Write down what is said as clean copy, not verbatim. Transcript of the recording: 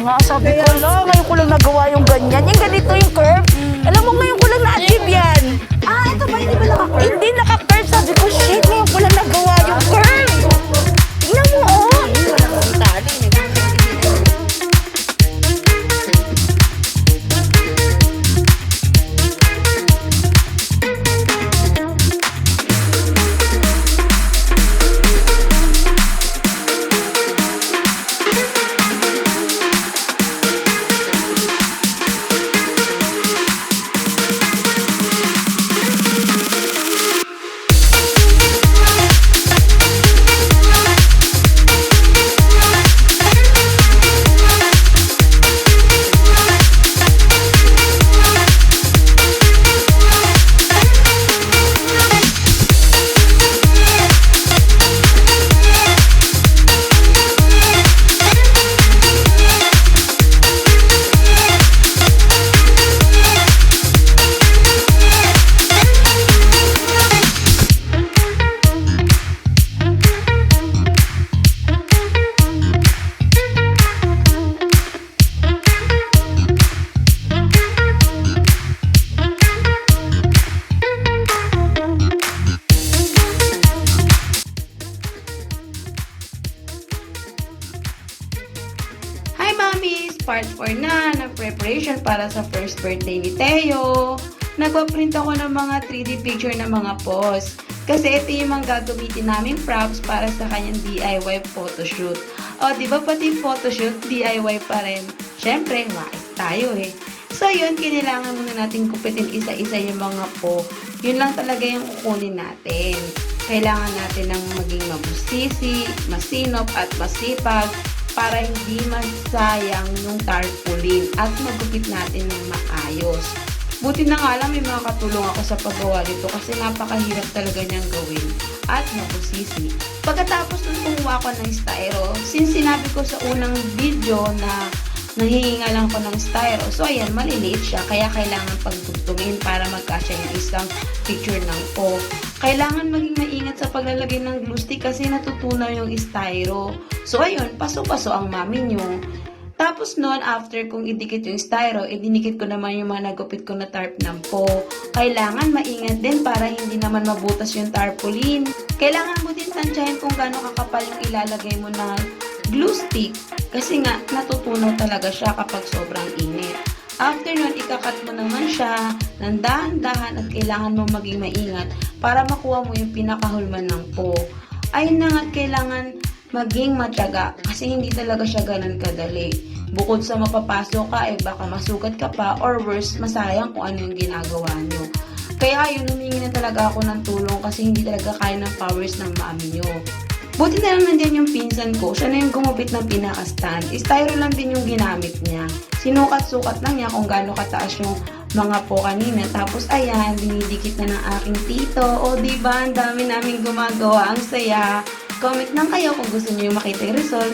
nga, sabi ko lang, ngayon ko lang nagawa yung ganyan. Yung ganito yung curve. Alam mo, ngayon ko lang na-achieve yan. Ito ba? Hindi ba naka-curve? Hindi naka-curve. Sabi ko, shit, ngayon ko lang nagawa yung curve. Tingnan mo, oh. Part 4 na ng preparation para sa first birthday ni Teo. Nagpa-print ako ng mga 3D picture ng mga pose. Kasi ito yung mga gagamitin naming props para sa kanyang DIY photoshoot. O, di ba pati photoshoot, DIY pa rin? Siyempre, wais tayo eh. So, yun, kailangan muna natin kupitin isa-isa yung mga po. Yun lang talaga yung kukunin natin. Kailangan natin ng maging mabusisi, masinop at masipag para hindi masayang yung tarpaulin at magupit natin ng maayos. Buti na nga lang may mga katulong ako sa paggawa nito kasi napakahirap talaga niyang gawin at mabusisi. Pagkatapos nung kumuha ko ng styro, since sinabi ko sa unang video na nahihinga lang ko ng styro, so ayan, maliliit siya kaya kailangan pagtugtungin para magkasya yung isang picture ng po. Kailangan maging maingat sa paglalagay ng glue stick kasi natutunaw yung styro. So ayun, paso-paso ang mami nyo. Tapos noon, after kong idikit yung styro, idinikit ko naman yung mga nagupit ko na tarp ng po. Kailangan maingat din para hindi naman mabutas yung tarpaulin. Kailangan mo din tansyahin kung gaano kakapal yung ilalagay mo na glue stick. Kasi nga, natutunaw talaga siya kapag sobrang init. After nun, ikakat mo naman siya ng dahan-dahan at kailangan mo maging maingat para makuha mo yung pinakahulman ng po. Ayun na nga, kailangan maging matyaga kasi hindi talaga siya ganun kadali. Bukod sa mapapasok ka, baka masugat ka pa or worse, masayang kung ano yung ginagawa nyo. Kaya ayun, humingi na talaga ako ng tulong kasi hindi talaga kaya ng powers ng mami nyo. Buti na lang nandiyan yung pinsan ko. Siya na yung gumupit ng pinaka-stand. Styro lang din yung ginamit niya. Sinukat-sukat lang niya kung gaano kataas yung mga po kanina. Tapos ayan, dinidikit na ng aking tito. O diba, ang dami namin gumagawa. Ang saya. Comment lang kayo kung gusto niyo yung makita yung result.